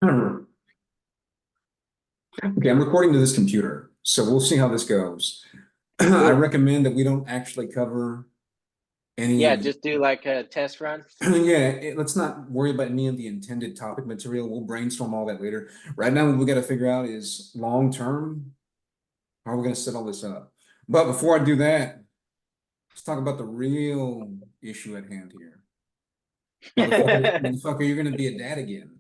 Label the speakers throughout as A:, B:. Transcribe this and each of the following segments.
A: Okay, I'm recording to this computer, so we'll see how this goes. I
B: Cool.
A: recommend that we don't actually cover any
B: Yeah,
A: of the,
B: just do like a test run.
A: yeah, let's not worry about any of the intended topic material. We'll brainstorm all that later. Right now, what we got to figure out is long term, how are we going to set all this up? But before I do that, let's talk about the real issue at hand here. Motherfucker, you're going to be a dad again.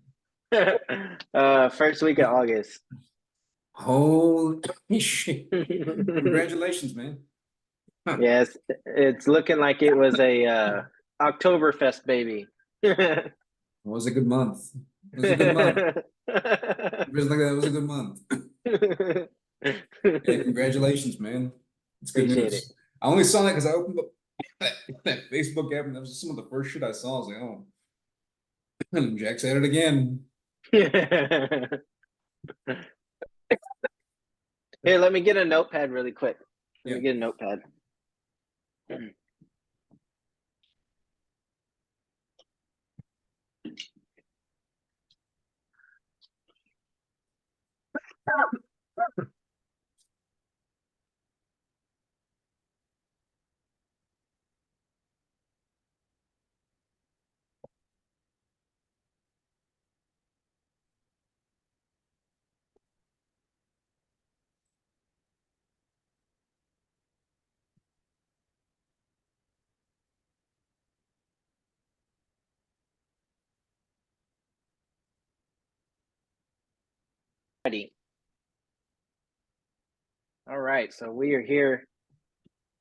B: First week of August.
A: Holy shit. Congratulations, man. Huh.
B: Yes, it's looking like it was a Oktoberfest baby.
A: It was a good month. It was a good month. It was like that. It was a good month. Yeah, congratulations, man. It's good
B: Appreciate it.
A: news. I only saw that because I opened up that Facebook app and that was some of the first shit I saw. I was like, oh, Jack's at it again.
B: Here, let me get a notepad really quick. Let
A: Yeah.
B: me get a notepad. Ready. All right, so we are here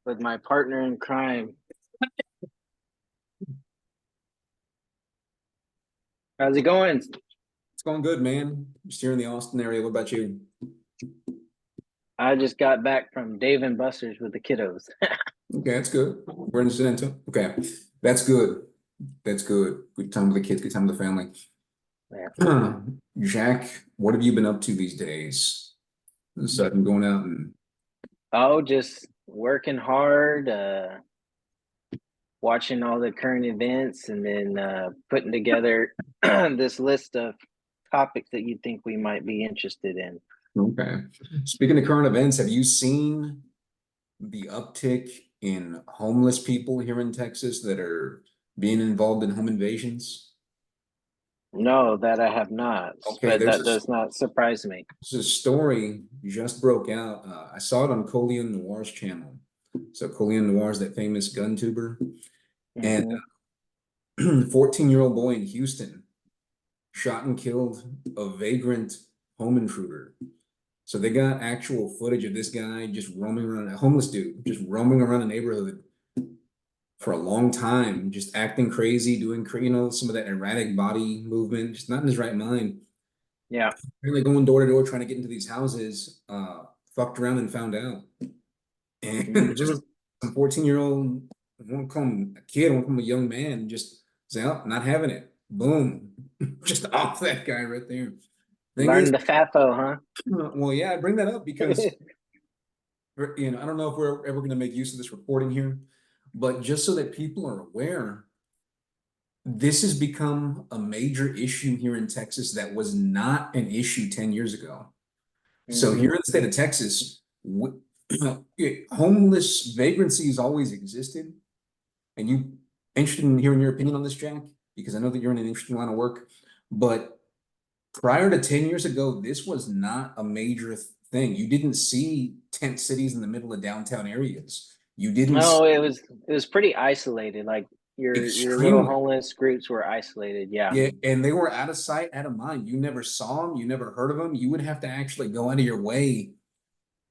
B: with my partner in crime. How's it going?
A: It's going good, man. Just here in the Austin area. What about you?
B: I just got back from Dave and Buster's with the kiddos.
A: Okay, that's good. We're in San Antonio. Okay, that's good. That's good. Good time with the kids, good time with the family.
B: Yeah.
A: Jack, what have you been up to these days? Aside from going out and
B: Oh, just working hard, watching all the current events, and then putting together this list of topics that you think we might be interested in.
A: okay. Speaking of current events, have you seen the uptick in homeless people here in Texas that are being involved in home invasions?
B: No, that I have not,
A: Okay,
B: but that does not surprise me.
A: there's a story just broke out. I saw it on Colion Noir's channel. So Colion Noir is that famous gun tuber, and
B: Hmm.
A: 14-year-old boy in Houston shot and killed a vagrant home intruder. So they got actual footage of this guy just roaming around, a homeless dude, just roaming around the neighborhood for a long time, just acting crazy, doing, some of that erratic body movement, just not in his right mind.
B: Yeah.
A: Really going door to door trying to get into these houses, fucked around and found out. And just
B: Hmm.
A: some 14-year-old, I won't call him a kid, I won't call him a young man, just say, oh, not having it. Boom. Just off that guy right there. Thing is,
B: Learn the FAFO, huh?
A: well, yeah, I bring that up because I don't know if we're ever going to make use of this recording here, but just so that people are aware, this has become a major issue here in Texas that was not an issue 10 years ago. So
B: Hmm.
A: here in the state of Texas, homeless vagrancy has always existed. And you interested in hearing your opinion on this, Jack? Because I know that you're in an interesting line of work. But prior to 10 years ago, this was not a major thing. You didn't see tent cities in the middle of downtown areas. You didn't see
B: No, it was pretty isolated. Like your little
A: extremely.
B: homeless groups were isolated. Yeah.
A: Yeah, and they were out of sight, out of mind. You never saw them, you never heard of them. You would have to actually go out of your way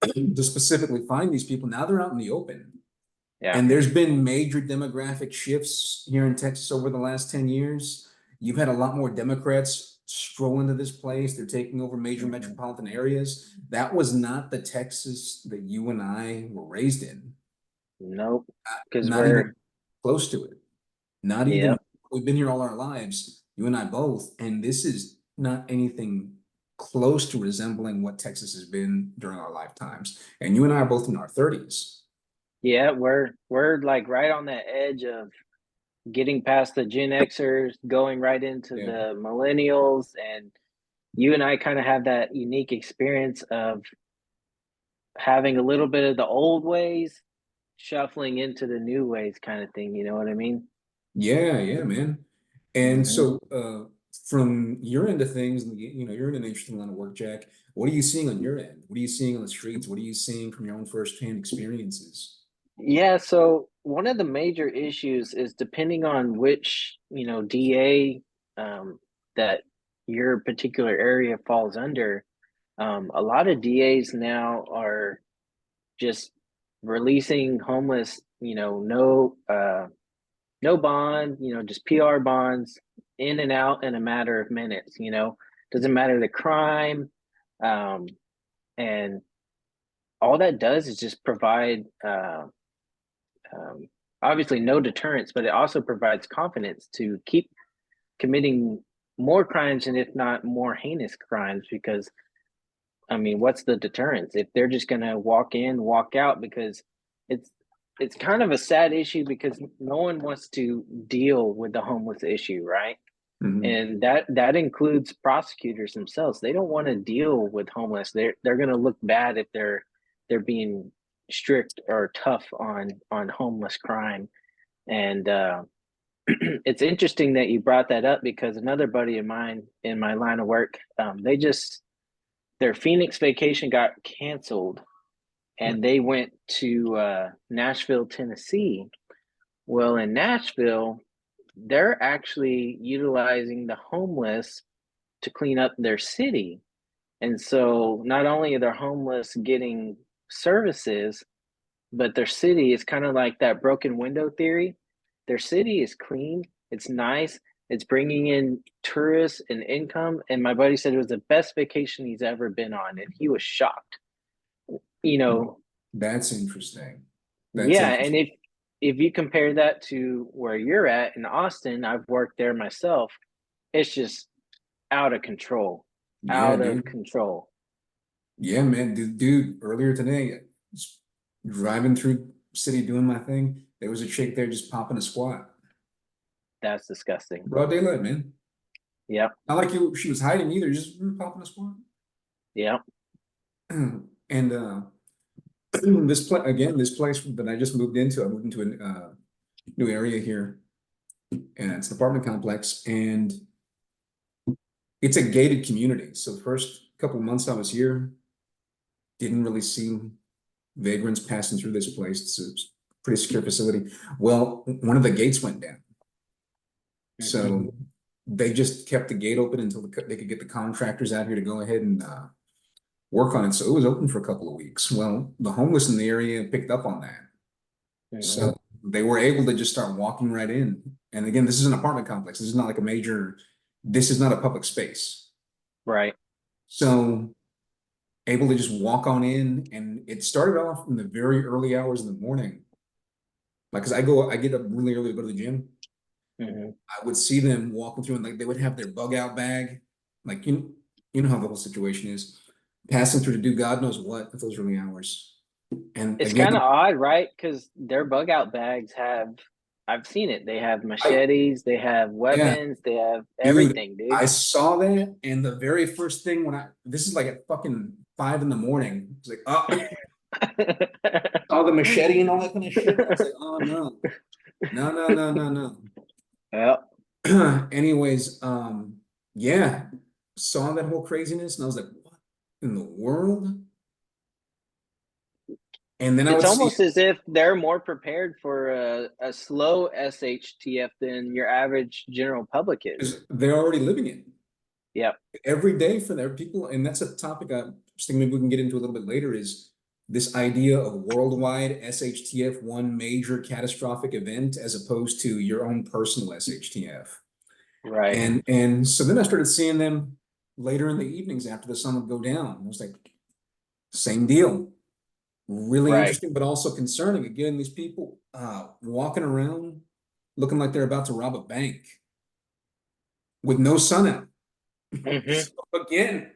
A: to specifically find these people. Now they're out in the open.
B: Yeah.
A: And there's been major demographic shifts here in Texas over the last 10 years. You've had a lot more Democrats stroll into this place. They're taking over major
B: Hmm.
A: metropolitan areas. That was not the Texas that you and I were raised in.
B: Nope. Because
A: Not
B: we're,
A: even close to it. Not even,
B: yep.
A: we've been here all our lives, you and I both, and this is not anything close to resembling what Texas has been during our lifetimes. And you and I are both in our 30s.
B: Yeah, we're like right on that edge of getting past the Gen Xers, going right into
A: Yeah.
B: the millennials, and you and I kind of have that unique experience of having a little bit of the old ways shuffling into the new ways kind of thing, you know what I mean?
A: Yeah, yeah, man. And
B: Hmm.
A: so, from your end of things, you know, you're in an interesting line of work, Jack. What are you seeing on your end? What are you seeing on the streets? What are you seeing from your own firsthand experiences?
B: Yeah, so one of the major issues is depending on which, DA that your particular area falls under. A lot of DAs now are just releasing homeless, no bond, just PR bonds in and out in a matter of minutes, doesn't matter the crime. Um, and all that does is just provide um, obviously no deterrence, but it also provides confidence to keep committing more crimes and if not more heinous crimes because I mean, what's the deterrence if they're just going to walk in, walk out? Because it's it's kind of a sad issue because no one wants to deal with the homeless issue, right?
A: Mhm.
B: And that includes prosecutors themselves. They don't want to deal with homeless. They're going to look bad if they're being strict or tough on homeless crime. And it's interesting that you brought that up because another buddy of mine in my line of work, they just their Phoenix vacation got canceled and they went to Nashville, Tennessee. Well, in Nashville, they're actually utilizing the homeless to clean up their city. And so not only are the homeless getting services, but their city is kind of like that broken window theory. Their city is clean, it's nice, it's bringing in tourists and income. And my buddy said it was the best vacation he's ever been on, and he was shocked. You know,
A: That's interesting. That's
B: yeah, and
A: interesting.
B: if you compare that to where you're at in Austin, I've worked there myself. It's just out of control,
A: Yeah,
B: out of
A: dude.
B: control.
A: Yeah, man. Dude, earlier today, just driving through city doing my thing, there was a chick there just popping a squat.
B: That's disgusting.
A: Broad daylight, man.
B: Yep,
A: Not like she was hiding either, just popping a squat.
B: yep.
A: And this place that I just moved into, I moved into a new area here, and it's an apartment complex, and it's a gated community. So the first couple of months I was here, didn't really see vagrants passing through this place. It's a pretty secure facility. Well, one of the gates went down.
B: Hmm.
A: So they just kept the gate open until they could get the contractors out here to go ahead and work on it. So it was open for a couple of weeks. Well, the homeless in the area picked up on that.
B: Hmm.
A: So they were able to just start walking right in. And again, this is an apartment complex. This is not like a major, this is not a public space.
B: Right.
A: So able to just walk on in. And it started off in the very early hours in the morning. Like, cause I get up really early to go to the gym.
B: Hmm.
A: I would see them walking through and like they would have their bug out bag. Like, you know how the whole situation is. Passing through to do God knows what at those early hours. And
B: It's
A: again,
B: kind of odd, right? Because their bug out bags have, I've seen it. They have
A: I,
B: machetes, they have
A: yeah,
B: weapons, they have
A: dude,
B: everything,
A: I
B: dude.
A: saw that, and the very first thing when this is like at fucking 5 in the morning. It's like, oh, saw the machete and all that kind of shit. I was like, oh no, no, no, no, no,
B: Yep.
A: no. Anyways, yeah, saw that whole craziness, and I was like, what in the world? And then I
B: It's
A: would see
B: almost as if they're more prepared for a slow SHTF than your average general public is.
A: because they're already living it
B: Yep.
A: every day for their people. And that's a topic I was thinking maybe we can get into a little bit later is this idea of worldwide SHTF, one major catastrophic event, as opposed to your own personal SHTF.
B: Right.
A: And so then I started seeing them later in the evenings after the sun would go down. I was like, same deal. Really
B: Right.
A: interesting, but also concerning. Again, these people walking around looking like they're about to rob a bank with no sun out.
B: Hmm.
A: So again,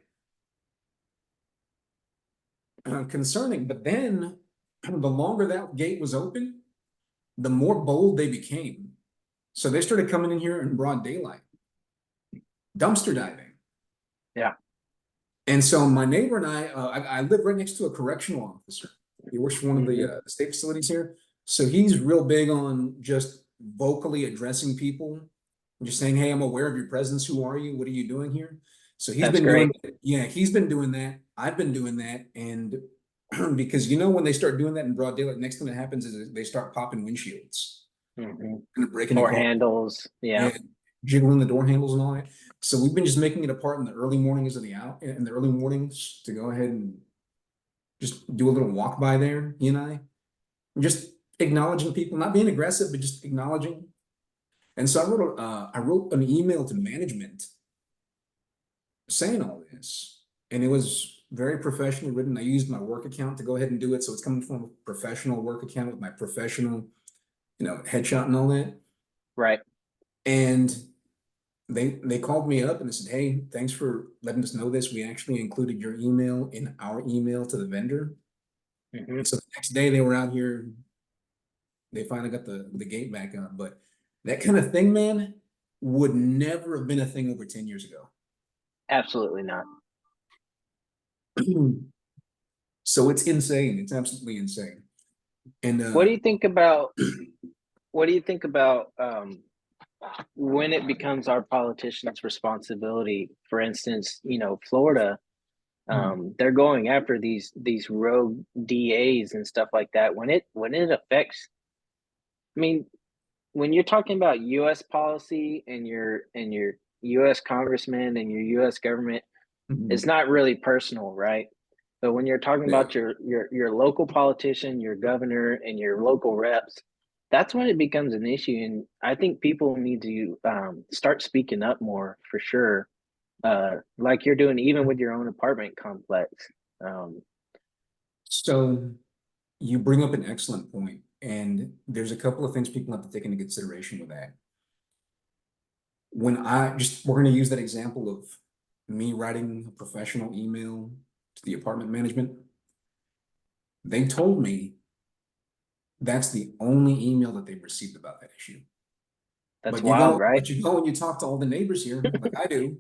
A: concerning. But then the longer that gate was open, the more bold they became. So they started coming in here in broad daylight, dumpster diving.
B: Yeah.
A: And so my neighbor and I live right next to a correctional officer. He works for one of the
B: Mhm.
A: state facilities here. So he's real big on just vocally addressing people, and just saying, "Hey, I'm aware of your presence. Who are you? What are you doing here?" So he's
B: That's
A: been doing,
B: great.
A: yeah, he's been doing that. I've been doing that, and because when they start doing that in broad daylight, next thing that happens is they start popping windshields,
B: Mhm.
A: and breaking your
B: Or
A: car,
B: handles. Yeah.
A: yeah, jiggling the door handles and all that. So we've been just making it a part in the early mornings in the early mornings to go ahead and just do a little walk by there, he and I, just acknowledging people, not being aggressive, but just acknowledging. And so I wrote an email to management saying all this, and it was very professionally written. I used my work account to go ahead and do it, so it's coming from a professional work account with my professional, headshot and all that.
B: Right.
A: And they called me up and they said, "Hey, thanks for letting us know this. We actually included your email in our email to the vendor."
B: Mhm.
A: And so the next day they were out here, they finally got the gate back up. But that kind of thing, man, would never have been a thing over 10 years ago.
B: Absolutely not.
A: So it's insane. It's absolutely insane. And
B: What do you think about what do you think about when it becomes our politicians' responsibility? For instance, Florida, they're going after these rogue DAs and stuff like that. When it affects, I mean, when you're talking about U.S. policy and your U.S. congressman and your U.S. government, it's not really personal, right? But when you're talking
A: yeah.
B: about your local politician, your governor, and your local reps, that's when it becomes an issue. And I think people need to start speaking up more for sure, like you're doing even with your own apartment complex. Um,
A: So you bring up an excellent point, and there's a couple of things people have to take into consideration with that. We're going to use that example of me writing a professional email to the apartment management. They told me that's the only email that they've received about that issue.
B: that's
A: But you
B: wild,
A: go,
B: right?
A: but you go and you talk to all the neighbors here, like I do, and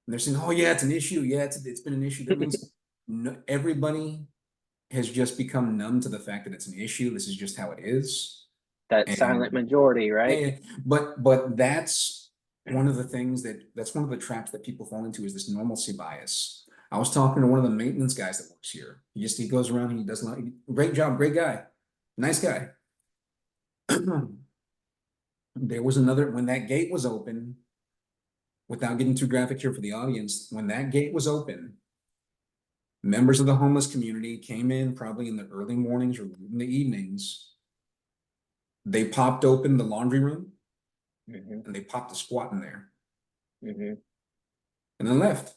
A: they're saying, "Oh yeah, it's an issue. Yeah, it's been an issue." That means no, everybody has just become numb to the fact that it's an issue. This is just how it is.
B: That silent
A: And
B: majority, right?
A: yeah, but that's one of the things that's one of the traps that people fall into is this normalcy bias. I was talking to one of the maintenance guys that works here. He goes around and he does not great job, great guy, nice guy. There was another when that gate was open, without getting too graphic here for the audience, when that gate was open, members of the homeless community came in probably in the early mornings or in the evenings. They popped open the laundry room
B: Hmm.
A: and they popped a squat in there
B: Hmm.
A: and then left.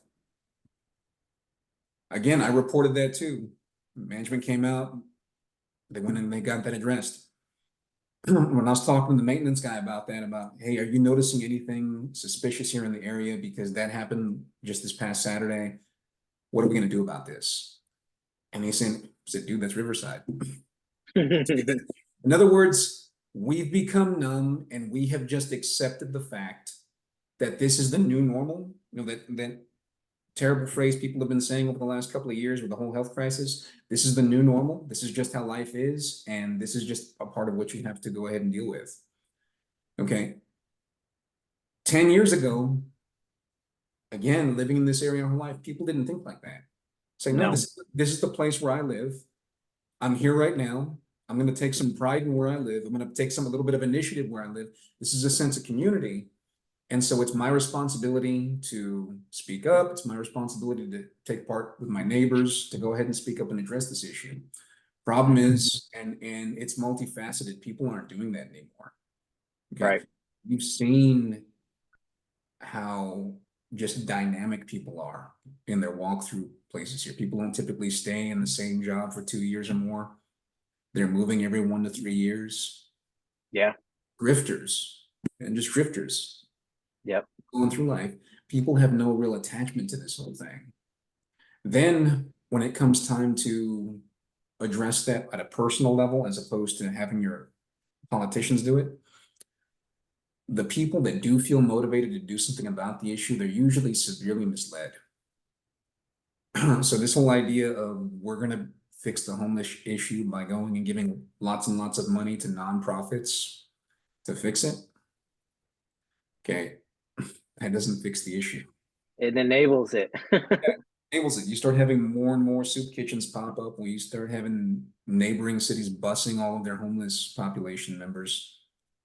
A: Again, I reported that too. Management came out, they went in and they got that addressed. When I was talking to the maintenance guy about that, about, "Hey, are you noticing anything suspicious here in the area? Because that happened just this past Saturday. What are we going to do about this?" And he said, "Dude, that's Riverside." In other words, we've become numb and we have just accepted the fact that this is the new normal. That terrible phrase people have been saying over the last couple of years with the whole health crisis. This is the new normal. This is just how life is. And this is just a part of what you have to go ahead and deal with. Okay. 10 years ago, again, living in this area of life, people didn't think like that. Say, no,
B: No.
A: this is the place where I live. I'm here right now. I'm going to take some pride in where I live. I'm going to take a little bit of initiative where I live. This is a sense of community. And so it's my responsibility to speak up. It's my responsibility to take part with my neighbors to go ahead and speak up and address this issue. Problem is, and it's multifaceted. People aren't doing that anymore. Okay.
B: Right.
A: You've seen how just dynamic people are in their walkthrough places here. People don't typically stay in the same job for 2 years or more. They're moving every 1 to 3 years.
B: Yeah.
A: Grifters and just drifters
B: Yep.
A: going through life. People have no real attachment to this whole thing. Then when it comes time to address that at a personal level, as opposed to having your politicians do it, the people that do feel motivated to do something about the issue, they're usually severely misled. So this whole idea of we're gonna fix the homeless issue by going and giving lots and lots of money to nonprofits to fix it. Okay, that doesn't fix the issue.
B: It enables it.
A: Enables it. You start having more and more soup kitchens pop up when you start having neighboring cities busing all of their homeless population members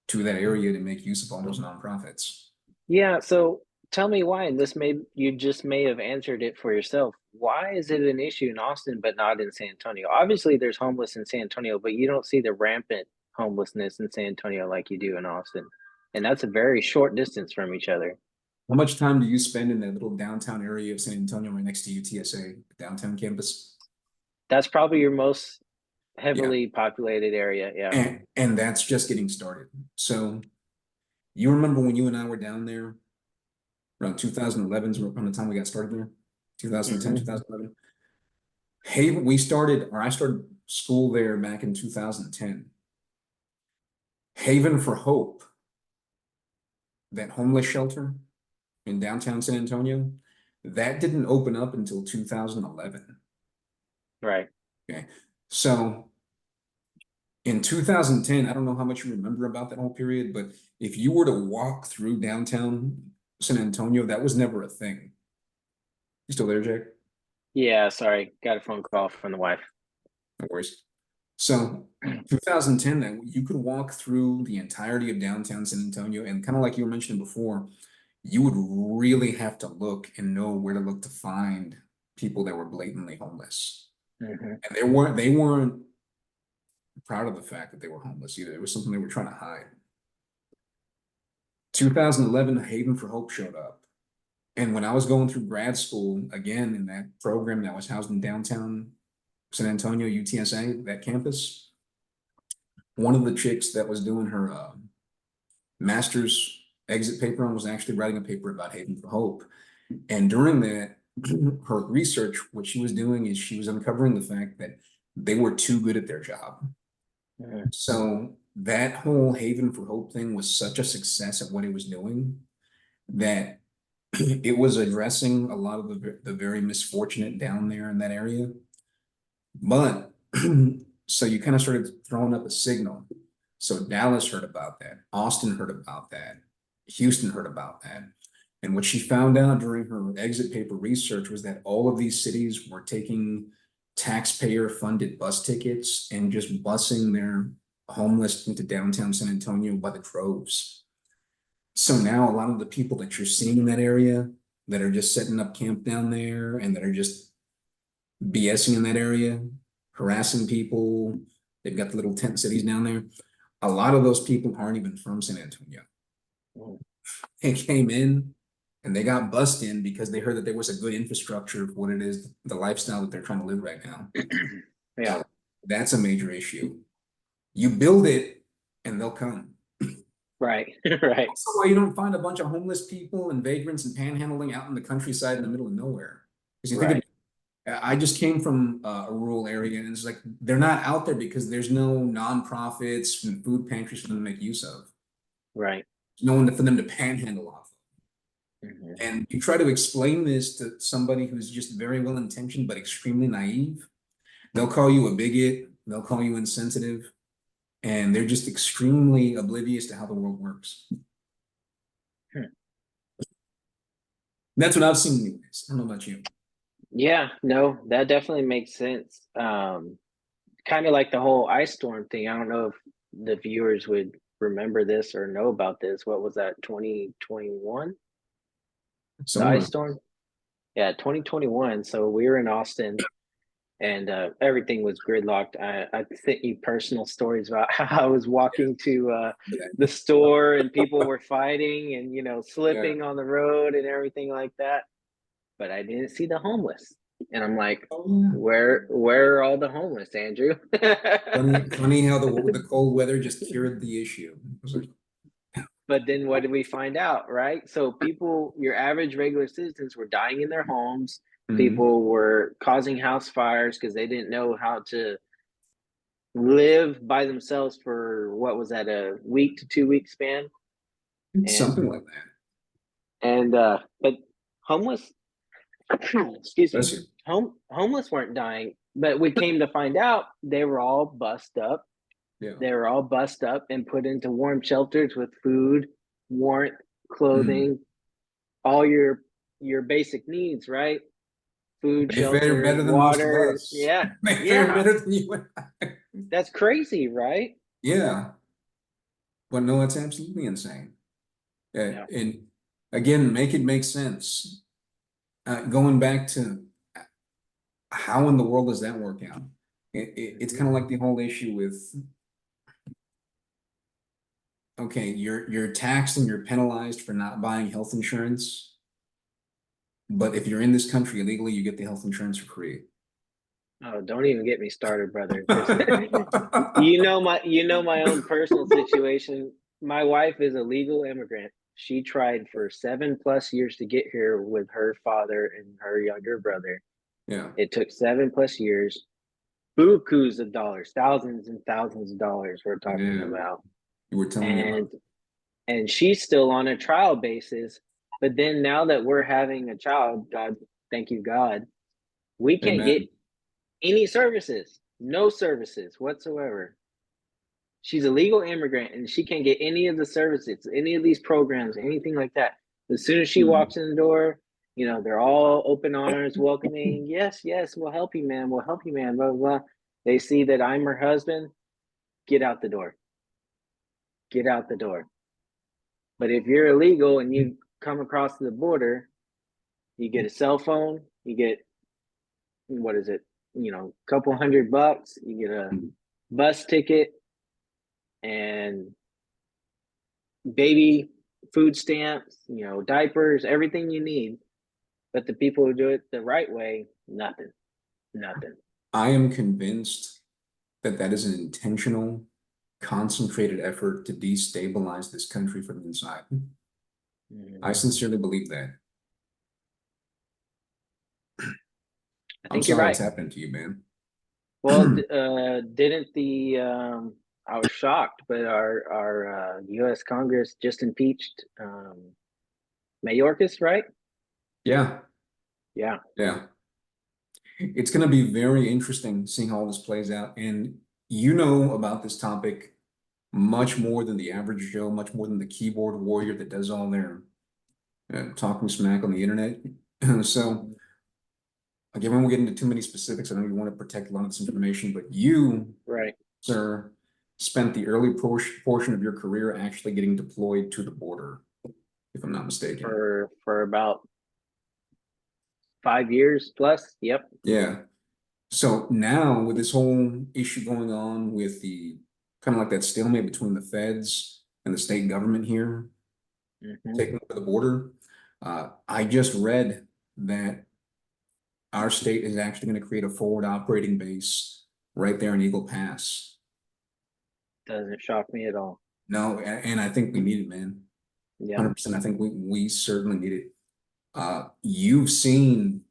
A: to that area to make use of all those nonprofits.
B: Yeah, so tell me why, and this may you just may have answered it for yourself. Why is it an issue in Austin but not in San Antonio? Obviously, there's homeless in San Antonio, but you don't see the rampant homelessness in San Antonio like you do in Austin. And that's a very short distance from each other.
A: How much time do you spend in that little downtown area of San Antonio right next to UTSA, downtown campus?
B: That's probably your most
A: Yeah,
B: heavily populated area. Yeah.
A: and that's just getting started. So you remember when you and I were down there around 2011 is around the time we got started there, 2010,
B: Hmm.
A: 2011. Hey, we started, or I started school there back in 2010. Haven for Hope, that homeless shelter in downtown San Antonio, that didn't open up until 2011.
B: Right.
A: Okay. So in 2010, I don't know how much you remember about that whole period, but if you were to walk through downtown San Antonio, that was never a thing. You still there, Jack?
B: Yeah, sorry. Got a phone call from the wife.
A: No worries. So 2010, then you could walk through the entirety of downtown San Antonio, and kind of like you were mentioning before, you would really have to look and know where to look to find people that were blatantly homeless.
B: Hmm.
A: And they weren't proud of the fact that they were homeless either. It was something they were trying to hide. 2011, Haven for Hope showed up. And when I was going through grad school, again, in that program that was housed in downtown San Antonio, UTSA, that campus, one of the chicks that was doing her master's exit paper on was actually writing a paper about Haven for Hope. And during that, her research, what she was doing is she was uncovering the fact that they were too good at their job.
B: Hmm.
A: So that whole Haven for Hope thing was such a success at what it was doing that it was addressing a lot of the very misfortunate down there in that area. But so you kind of started throwing up a signal. So Dallas heard about that, Austin heard about that, Houston heard about that. And what she found out during her exit paper research was that all of these cities were taking taxpayer funded bus tickets and just busing their homeless into downtown San Antonio by the droves. So now a lot of the people that you're seeing in that area that are just setting up camp down there and that are just BSing in that area, harassing people, they've got the little tent cities down there. A lot of those people aren't even from San Antonio. They came in and they got bussed in because they heard that there was a good infrastructure for what it is, the lifestyle that they're trying to live right now.
B: Yeah.
A: That's a major issue. You build it and they'll come.
B: Right. Right.
A: Also, why you don't find a bunch of homeless people and vagrants and panhandling out in the countryside in the middle of nowhere. Because you think
B: Right.
A: I just came from a rural area, and it's like they're not out there because there's no nonprofits and food pantries for them to make use of.
B: Right.
A: There's no one for them to panhandle off of.
B: Hmm.
A: And you try to explain this to somebody who's just very well intentioned but extremely naive, they'll call you a bigot, they'll call you insensitive, and they're just extremely oblivious to how the world works. That's what I've seen anyways. I don't know about you.
B: Yeah, no, that definitely makes sense. Kind of like the whole ice storm thing. I don't know if the viewers would remember this or know about this. What was that, 2021? The
A: Somewhere
B: ice storm? Yeah, 2021. So we were in Austin and everything was gridlocked. I sent you personal stories about how I was walking to the store and people were fighting and,
A: yeah.
B: slipping on the road and everything like that. But I didn't see the homeless. And I'm like,
A: Oh yeah.
B: where are all the homeless, Andrew?
A: Funny how the cold weather just cured the issue. It was like,
B: But then what did we find out, right? So people, your average regular citizens were dying in their homes.
A: mhm.
B: People were causing house fires because they didn't know how to live by themselves for what was that, a week to 2 week span? And
A: Something like that.
B: but homeless Excuse me.
A: Bless you.
B: Homeless weren't dying, but we came to find out they were all bussed up.
A: Yeah.
B: They were all bussed up and put into warm shelters with food, warmth, clothing, all your basic needs, right? Food,
A: They fare
B: shelter,
A: better than most of
B: water.
A: us.
B: Yeah.
A: They fare
B: Yeah.
A: better than you and I.
B: That's crazy, right?
A: Yeah. But no, it's absolutely insane.
B: Yeah.
A: And again, make it make sense. Going back to how in the world does that work out? It's kind of like the whole issue with, okay, you're taxed and you're penalized for not buying health insurance. But if you're in this country illegally, you get the health insurance for free.
B: Oh, don't even get me started, brother. 'Cause you know my own personal situation. My wife is a legal immigrant. She tried for 7+ years to get here with her father and her younger brother.
A: Yeah,
B: It took 7+ years, bukus of dollars, thousands and thousands of dollars we're talking
A: yeah.
B: about.
A: You were telling me
B: And
A: about.
B: and she's still on a trial basis. But then now that we're having a child, God, thank you, God, we can't get
A: Amen.
B: any services, no services whatsoever. She's a legal immigrant and she can't get any of the services, any of these programs, anything like that. As soon as she
A: Hmm.
B: walks in the door, they're all open arms, welcoming. Yes, yes, we'll help you, man. We'll help you, man. Blah, blah, blah. They see that I'm her husband. Get out the door. Get out the door. But if you're illegal and you come across the border, you get a cell phone, you get, what is it, a couple $100, you get a bus ticket and baby food stamps, diapers, everything you need. But the people who do it the right way, nothing, nothing.
A: I am convinced that that is an intentional, concentrated effort to destabilize this country from the inside.
B: Mhm.
A: I sincerely believe that.
B: I
A: I'm
B: think you're
A: sorry
B: right.
A: it's happening to you, man.
B: Well, didn't the I was shocked, but our U.S. Congress just impeached Mayorkas, right?
A: Yeah,
B: Yeah.
A: yeah. It's going to be very interesting seeing how all this plays out. And you know about this topic much more than the average Joe, much more than the keyboard warrior that does all their talking smack on the internet. So,
B: Mhm.
A: again, we won't get into too many specifics. I know you want to protect a lot of this information, but you,
B: Right.
A: sir, spent the early portion of your career actually getting deployed to the border, if I'm not mistaken.
B: For about 5 years plus. Yep.
A: Yeah. So now with this whole issue going on with the kind of like that stalemate between the feds and the state government here
B: Hmm.
A: taking over the border, I just read that our state is actually going to create a forward operating base right there in Eagle Pass.
B: Doesn't shock me at all.
A: No, and I think we need it, man.
B: Yep.
A: 100%. I think we certainly need it. You've seen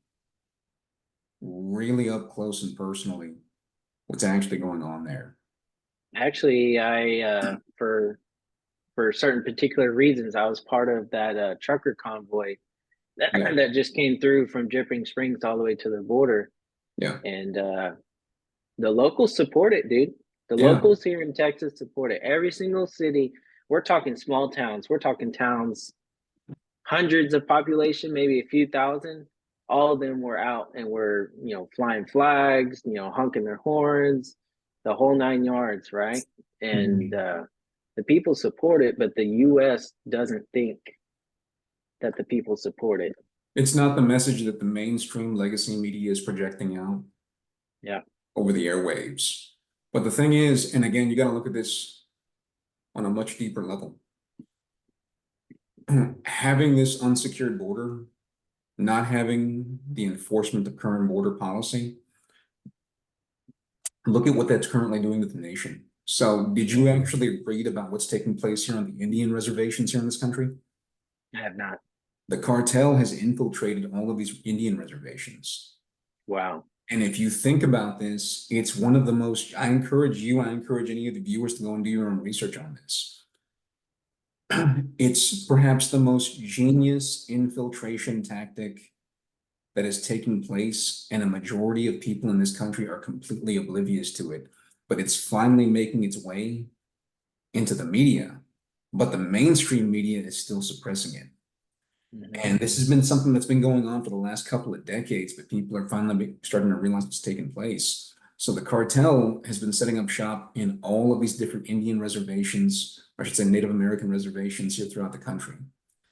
A: really up close and personally what's actually going on there.
B: Actually, I for certain particular reasons, I was part of that trucker convoy that,
A: Yeah,
B: that just came through from Dripping Springs all the way to the border,
A: yeah,
B: and the locals support it, dude. The
A: yeah.
B: locals here in Texas support it. Every single city. We're talking small towns. We're talking towns, hundreds of population, maybe a few thousand. All of them were out and were, flying flags, honking their horns, the whole 9 yards, right? And
A: Mhm.
B: the people support it, but the U.S. doesn't think that the people support it.
A: It's not the message that the mainstream legacy media is projecting out
B: Yeah.
A: over the airwaves. But the thing is, and again, you got to look at this on a much deeper level. Having this unsecured border, not having the enforcement of current border policy, look at what that's currently doing to the nation. So, did you
B: Mhm.
A: actually read about what's taking place here on the Indian reservations here in this country?
B: I have not.
A: The cartel has infiltrated all of these Indian reservations.
B: Wow.
A: And if you think about this, it's one of the most, I encourage you, I encourage any of the viewers to go and do your own research on this. It's perhaps the most genius infiltration tactic that is taking place, and a majority of people in this country are completely oblivious to it. But it's finally making its way into the media, but the mainstream media is still suppressing it. And this has been something that's been going on for the last couple of decades, but people are finally starting to realize what's taking place. So the cartel has been setting up shop in all of these different Indian reservations, or I should say Native American reservations here throughout the country.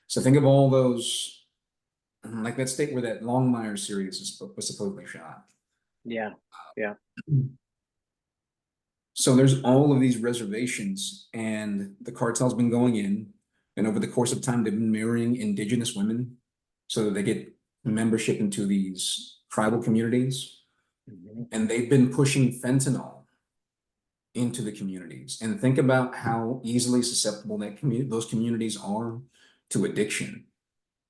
A: So think of all those, like that state where that Longmire series was supposedly shot.
B: Yeah. Yeah.
A: So there's all of these reservations, and the cartel's been going in, and over the course of time, they've been marrying indigenous women so that they get membership into these tribal communities.
B: Mhm.
A: And they've been pushing fentanyl into the communities. And think about how easily susceptible those communities are to addiction.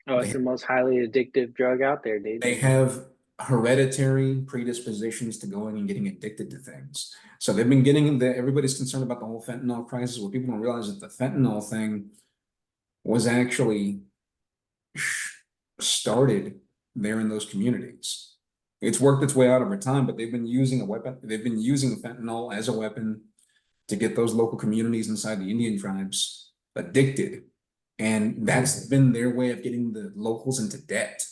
B: Oh, it's
A: They
B: the most highly addictive drug out there, dude.
A: they have hereditary predispositions to going and getting addicted to things. So they've been getting everybody's concerned about the whole fentanyl crisis. What people don't realize is that the fentanyl thing was actually started there in those communities. It's worked its way out over time, but they've been using a weapon. They've been using fentanyl as a weapon to get those local communities inside the Indian tribes addicted. And that's been their way of getting the locals into debt.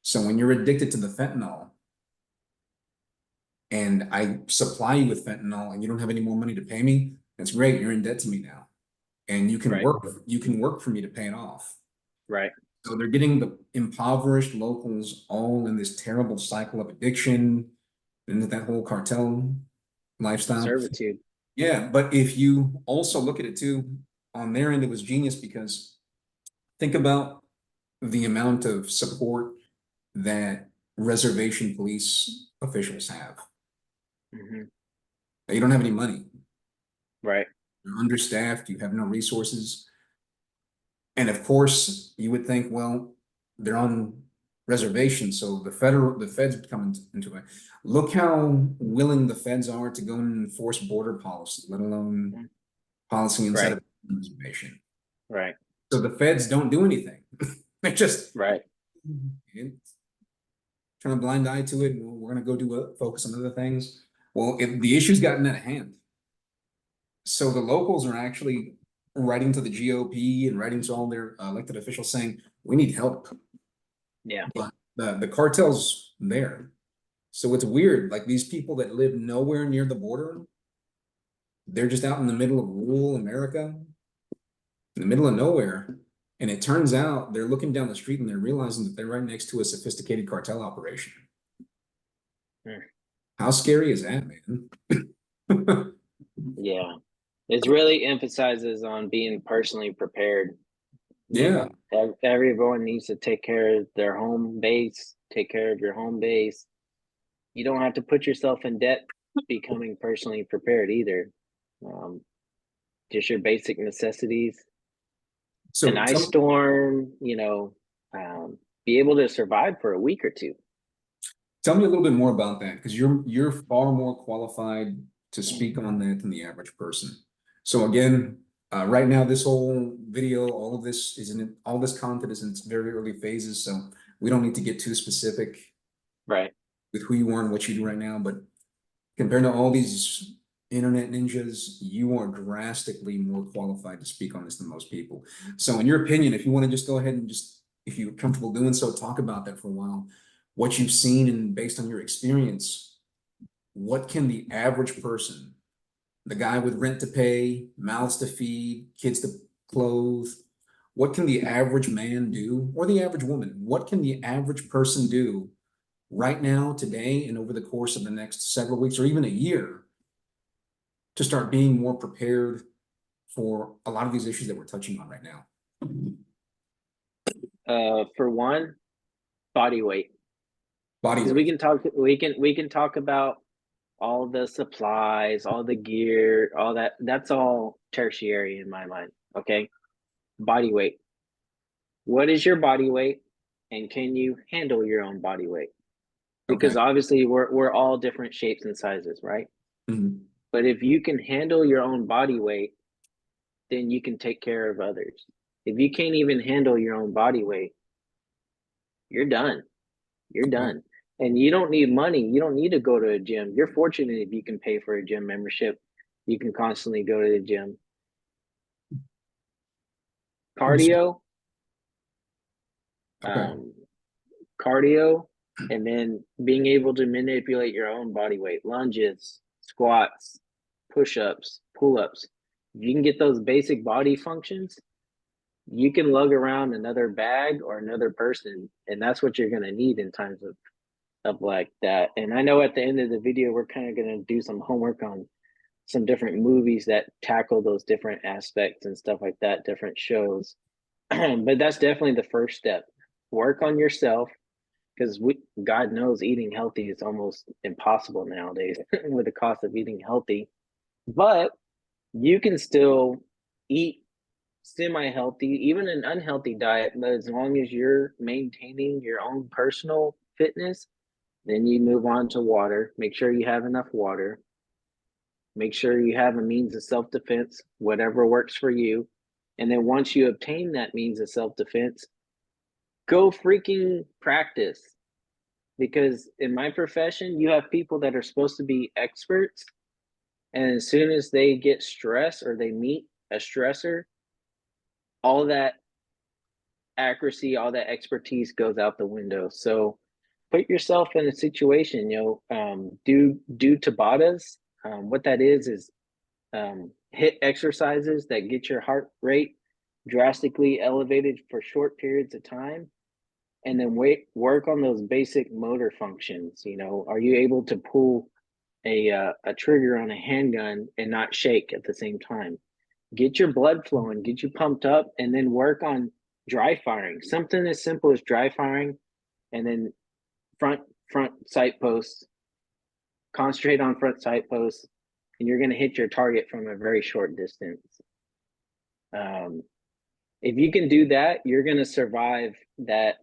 A: So when you're addicted to the fentanyl and I supply you with fentanyl and you don't have any more money to pay me, that's great. You're in debt to me now. And
B: Right.
A: you can work for me to pay it off.
B: Right.
A: So they're getting the impoverished locals all in this terrible cycle of addiction, into that whole cartel lifestyle.
B: Servitude.
A: Yeah, but if you also look at it too, on their end, it was genius because think about the amount of support that reservation police officials have.
B: Hmm.
A: You don't have any money.
B: Right.
A: You're understaffed. You have no resources. And of course, you would think, well, they're on reservation, so the feds would come into it. Look how willing the feds are to go and enforce border policy, let alone policy inside
B: Right.
A: of a reservation.
B: Right.
A: So the feds don't do anything. They're just
B: Right.
A: turn a blind eye to it, and we're gonna go focus on other things. Well, the issue's gotten out of hand. So the locals are actually writing to the GOP and writing to all their elected officials saying, we need help.
B: Yeah.
A: But the cartel's there. So it's weird. Like these people that live nowhere near the border, they're just out in the middle of rural America, in the middle of nowhere. And it turns out they're looking down the street and they're realizing that they're right next to a sophisticated cartel operation.
B: Hmm.
A: How scary is that, man?
B: Yeah. It really emphasizes on being personally prepared.
A: Yeah.
B: Everyone needs to take care of their home base, take care of your home base. You don't have to put yourself in debt becoming personally prepared either. Um, just your basic necessities. An
A: So
B: ice storm, be able to survive for a week or two.
A: tell me a little bit more about that, because you're far more qualified to speak on that than the average person. So again, right now, this whole video, all this content is in its very early phases, so we don't need to get too specific
B: Right.
A: with who you are and what you do right now. But compared to all these internet ninjas, you are drastically more qualified to speak on this than most people. So in your opinion, if you want to just go ahead and if you're comfortable doing so, talk about that for a while, what you've seen and based on your experience, what can the average person, the guy with rent to pay, mouths to feed, kids to clothe, what can the average man do, or the average woman? What can the average person do right now, today, and over the course of the next several weeks or even a year to start being more prepared for a lot of these issues that we're touching on right now?
B: For one, body weight.
A: Body
B: Because
A: weight.
B: we can talk about all the supplies, all the gear, all that. That's all tertiary in my mind. Okay. Body weight. What is your body weight? And can you handle your own body weight?
A: Okay.
B: Because obviously we're all different shapes and sizes, right?
A: Mhm.
B: But if you can handle your own body weight, then you can take care of others. If you can't even handle your own body weight, you're done. You're
A: Okay.
B: done. And you don't need money. You don't need to go to a gym. You're fortunate if you can pay for a gym membership. You can constantly go to the gym.
A: Understood.
B: Cardio,
A: Okay.
B: um, cardio, and then being able to manipulate your own body weight, lunges, squats, push-ups, pull-ups. If you can get those basic body functions, you can lug around another bag or another person, and that's what you're going to need in times of like that. And I know at the end of the video, we're kind of going to do some homework on some different movies that tackle those different aspects and stuff like that, different shows. But that's definitely the first step. Work on yourself, because we, God knows, eating healthy is almost impossible nowadays with the cost of eating healthy. But you can still eat semi-healthy, even an unhealthy diet, but as long as you're maintaining your own personal fitness, then you move on to water. Make sure you have enough water. Make sure you have a means of self-defense, whatever works for you. And then once you obtain that means of self-defense, go freaking practice. Because in my profession, you have people that are supposed to be experts, and as soon as they get stressed or they meet a stressor, all that accuracy, all that expertise goes out the window. So put yourself in a situation, do Tabatas. What that is hit exercises that get your heart rate drastically elevated for short periods of time, and then work on those basic motor functions. Are you able to pull a trigger on a handgun and not shake at the same time? Get your blood flowing, get you pumped up, and then work on dry firing. Something as simple as dry firing, and then front sight posts. Concentrate on front sight posts, and you're going to hit your target from a very short distance. Um, if you can do that, you're going to survive that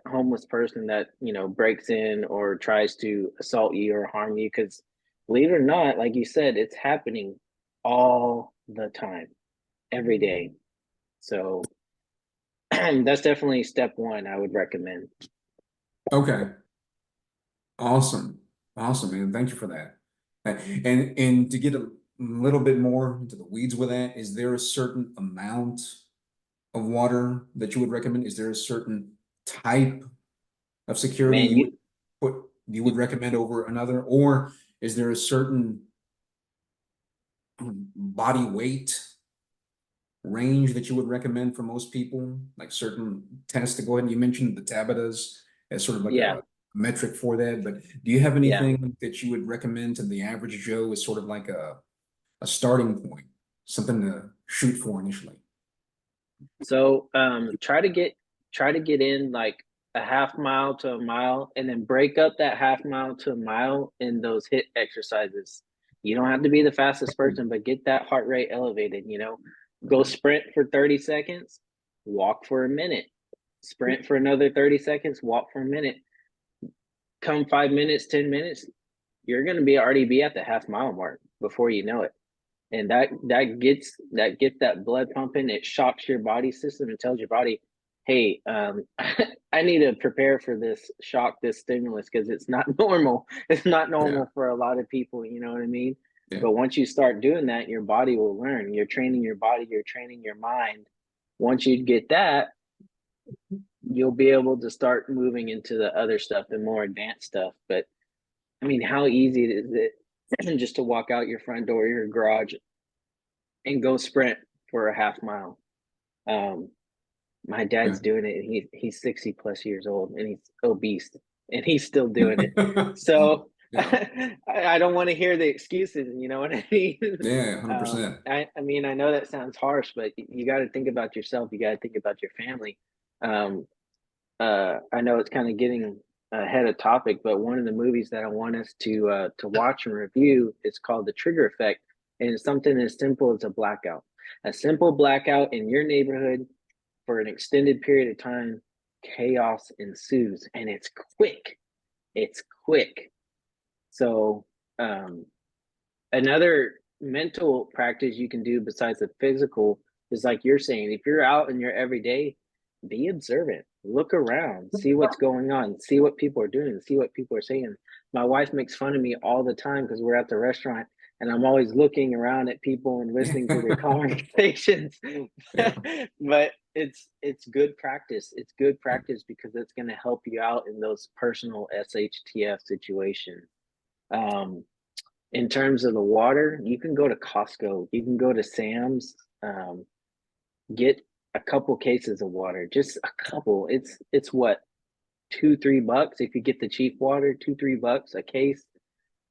B: homeless person that breaks in or tries to assault you or harm you. Because believe it or not, like you said, it's happening all the time, every day. So that's definitely step one I would recommend.
A: Okay. Awesome. Awesome, man. Thank you for that. And to get a little bit more into the weeds with that, is there a certain amount of water that you would recommend? Is there a certain type of security
B: Man,
A: you would recommend over another? Or is there a certain body weight range that you would recommend for most people? Like certain tests to go ahead and you mentioned the Tabatas as sort of like
B: yeah,
A: a metric for that, but do you have
B: yeah.
A: anything that you would recommend to the average Joe as sort of like a starting point, something to shoot for initially?
B: So try to get in like a half mile to a mile, and then break up that half mile to a mile in those hit exercises. You don't have to be the fastest person, but get that heart rate elevated. Go sprint for 30 seconds, walk for a minute, sprint for another 30 seconds, walk for a minute. Come 5 minutes, 10 minutes, you're gonna be already be at the half mile mark before you know it. And that gets that blood pumping. It shocks your body system and tells your body, hey, I need to prepare for this shock, this stimulus, because it's not normal. It's not
A: Yeah,
B: normal for a lot of people, you know what I mean?
A: yeah.
B: But once you start doing that, your body will learn. You're training your body, you're training your mind. Once you get that, you'll be able to start moving into the other stuff, the more advanced stuff. But I mean, how easy is it just to walk out your front door, your garage, and go sprint for a half mile? Um, my
A: Yeah.
B: dad's doing it, and he's 60 plus years old, and he's obese, and he's still doing it. So
A: Yeah,
B: I don't want to hear the excuses. You know what I mean?
A: yeah, 100%.
B: I mean, I know that sounds harsh, but you got to think about yourself. You got to think about your family. Um, I know it's kind of getting ahead of topic, but one of the movies that I want us to watch and review is called The Trigger Effect, and it's something as simple as a blackout. A simple blackout in your neighborhood for an extended period of time, chaos ensues, and it's quick. It's quick. So, um, another mental practice you can do besides the physical is like you're saying, if you're out in your everyday, be observant. look around, see what's going on, see what people are doing, see what people are saying. My wife makes fun of me all the time because we're at the restaurant and I'm always looking around at people and listening to their conversations.
A: Yeah.
B: But it's good practice. It's good practice because it's going to help you out in those personal SHTF situations. Um, in terms of the water, you can go to Costco, you can go to Sam's, get a couple cases of water, just a couple. It's what, $2-3 if you get the cheap water, $2-3 a case.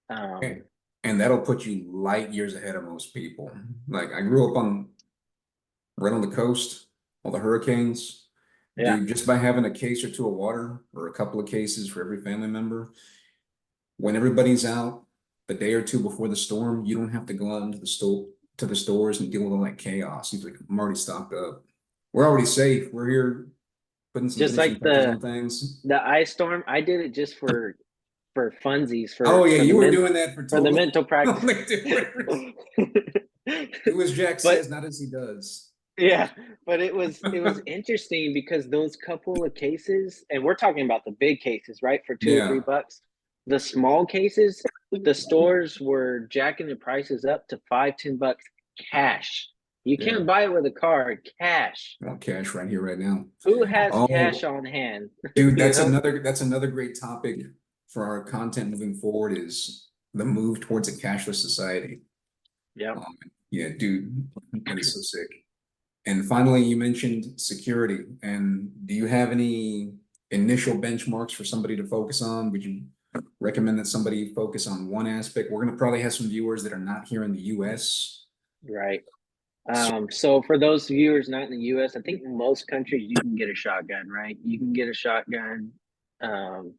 A: And,
B: Um,
A: and that'll put you light years ahead of most people. Like I grew up on right on the coast, all the hurricanes.
B: yeah,
A: Dude, just by having a case or two of water or a couple of cases for every family member, when everybody's out the day or two before the storm, you don't have to go out into the store to the stores and deal with all that chaos. He's like, I'm already stocked up. We're already safe. We're here putting some
B: just
A: finishing
B: like
A: touches on things.
B: the ice storm. I did it just for funsies
A: Oh yeah,
B: for the
A: you were doing that for total
B: mental practice.
A: totally different. Do as Jack
B: But
A: says, not as he does.
B: yeah, but it was interesting because those couple of cases, and we're talking about the big cases, right? For two or three
A: Yeah,
B: bucks. The small cases, the stores were jacking the prices up to 5-10 bucks cash. You
A: yeah.
B: can't buy it with a card, cash.
A: I want cash right here, right now.
B: Who has cash
A: Oh,
B: on hand?
A: dude,
B: You know?
A: that's another great topic for our content moving forward is the move towards a cashless society.
B: Yeah.
A: Yeah, dude, that is so sick. And finally, you mentioned security. And do you have any initial benchmarks for somebody to focus on? Would you recommend that somebody focus on one aspect? We're going to probably have some viewers that are not here in the US.
B: Right.
A: So,
B: So for those viewers not in the US, I think in most countries you can get a shotgun, right? You can get a shotgun. Um,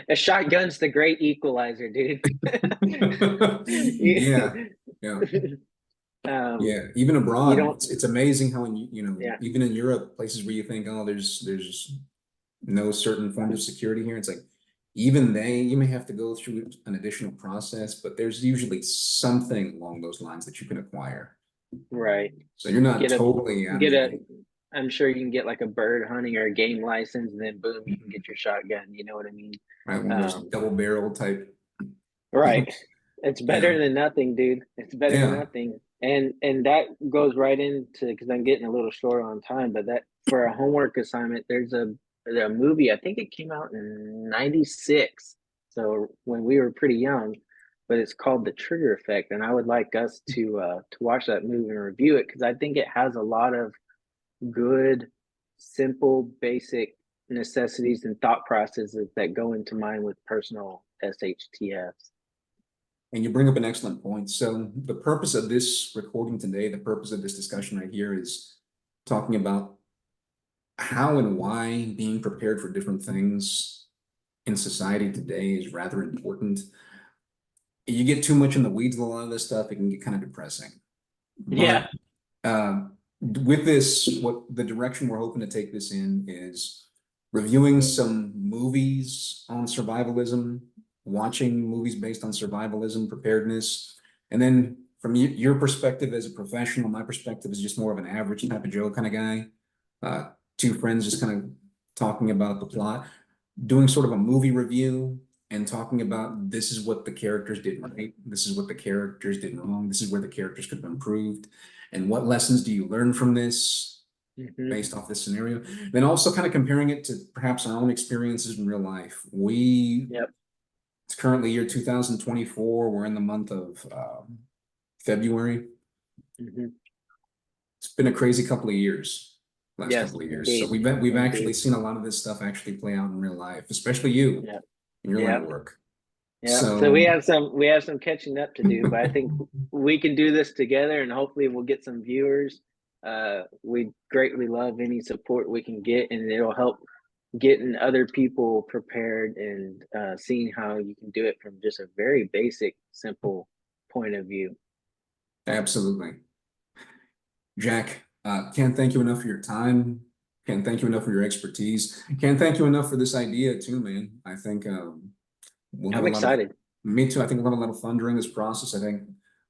B: a shotgun's the great equalizer, dude.
A: yeah, yeah.
B: um,
A: Yeah, even
B: you
A: abroad,
B: don't,
A: it's amazing how
B: yeah,
A: even in Europe, places where you think, oh, there's no certain form of security here. It's like even you may have to go through an additional process, but there's usually something along those lines that you can acquire.
B: right.
A: So you're not
B: Get a,
A: totally out of
B: get
A: the
B: a,
A: gate.
B: I'm sure you can get like a bird hunting or a game license, and then boom, you can
A: Mhm.
B: get your shotgun. You know what I mean?
A: Right, one of those
B: Um,
A: double barrel type.
B: right. It's
A: Yeah,
B: better than nothing, dude. It's better than
A: yeah.
B: nothing. And that goes right into because I'm getting a little short on time, but that for a homework assignment, there's a movie. I think it came out in '96, so when we were pretty young. But it's called The Trigger Effect, and I would like us to watch that movie and review it because I think it has a lot of good, simple, basic necessities and thought processes that go into mine with personal SHTFs.
A: And you bring up an excellent point. So the purpose of this recording today, the purpose of this discussion right here is talking about how and why being prepared for different things in society today is rather important. You get too much in the weeds with a lot of this stuff, it can get kind of depressing.
B: Yeah.
A: But with this, what the direction we're hoping to take this in is reviewing some movies on survivalism, watching movies based on survivalism, preparedness, and then from your perspective as a professional, my perspective is just more of an average type of Joe kind of guy. Two friends just kind of talking about the plot, doing sort of a movie review and talking about this is what the characters did right, this is what the characters did wrong, this is where the characters could have improved, and what lessons do you learn from this
B: Hmm.
A: based off this scenario? Then also kind of comparing it to perhaps our own experiences in real life.
B: Yep.
A: It's currently year 2024. We're in the month of February.
B: Hmm.
A: It's been a crazy couple of years, last
B: Yes,
A: couple of years. So
B: indeed.
A: we've actually
B: Indeed.
A: seen a lot of this stuff actually play out in real life, especially you
B: Yep.
A: in your line of
B: Yep.
A: work.
B: Yep. So
A: So
B: we have some catching up to do, but I think we can do this together and hopefully we'll get some viewers. We greatly love any support we can get and it'll help getting other people prepared and seeing how you can do it from just a very basic, simple point of view.
A: absolutely. Jack, can't thank you enough for your time. Can't thank you enough for your expertise. Can't thank you enough for this idea too, man. I think we'll have
B: I'm
A: a lot of,
B: excited.
A: me too. I think we'll have a lot of fun during this process. I think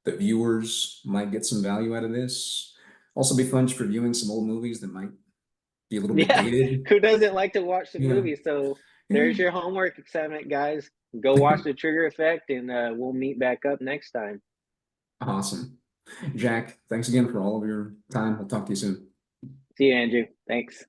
A: the viewers might get some value out of this. Also be fun just reviewing some old movies that might be a little bit
B: Yeah,
A: dated.
B: who doesn't like to watch the
A: Yeah.
B: movie? So
A: Yeah.
B: there's your homework assignment, guys. Go watch the Trigger Effect, and we'll meet back up next time.
A: Awesome. Jack, thanks again for all of your time. I'll talk to you soon.
B: See you, Andrew. Thanks.